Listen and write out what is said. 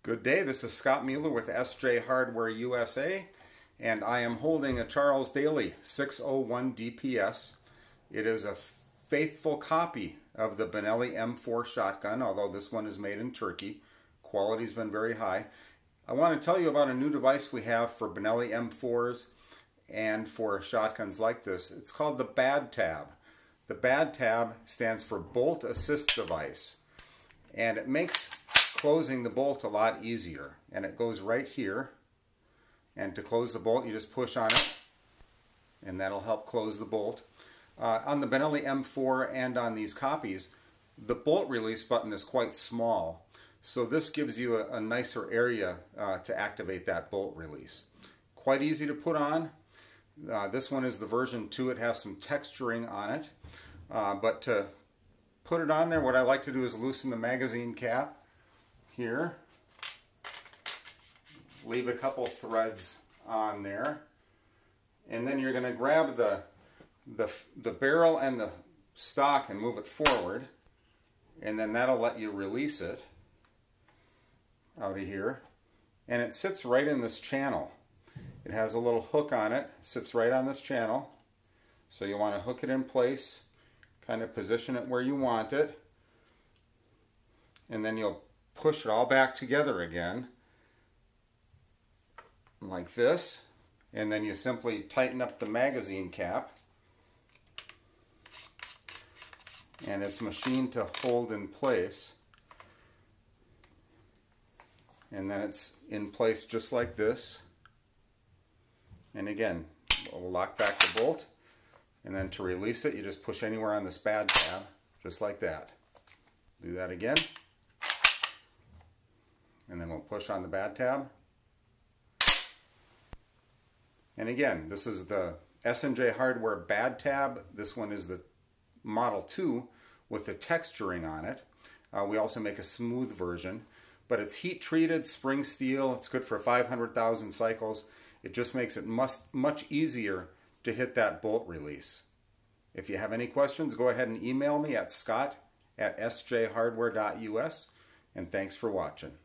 Good day, this is Scott Mueller with SJ Hardware USA, and I am holding a Charles Daly 601 DPS. It is a faithful copy of the Benelli M4 shotgun, although this one is made in Turkey. Quality's been very high. I want to tell you about a new device we have for Benelli M4s and for shotguns like this. It's called the BAD tab. The BAD tab stands for Bolt Assist Device, and it makes closing the bolt a lot easier. And it goes right here, and to close the bolt you just push on it and that'll help close the bolt. On the Benelli M4 and on these copies, the bolt release button is quite small, so this gives you a nicer area to activate that bolt release. Quite easy to put on. This one is the version 2. It has some texturing on it, but to put it on there, what I like to do is loosen the magazine cap here, leave a couple threads on there, and then you're going to grab the barrel and the stock and move it forward, and then that'll let you release it out of here. And it sits right in this channel. It has a little hook on it, sits right on this channel, so you want to hook it in place, kind of position it where you want it, and then you'll push it all back together again like this, and then you simply tighten up the magazine cap, and it's machined to hold in place, and then it's in place just like this. And again, we'll lock back the bolt, and then to release it you just push anywhere on this BAD tab just like that. Do that again, and then we'll push on the BAD tab. And again, this is the S&J Hardware BAD tab. This one is the Model 2 with the texturing on it. We also make a smooth version, but it's heat treated spring steel. It's good for 500,000 cycles. It just makes it much easier to hit that bolt release. If you have any questions, go ahead and email me at scott@sjhardware.us, and thanks for watching.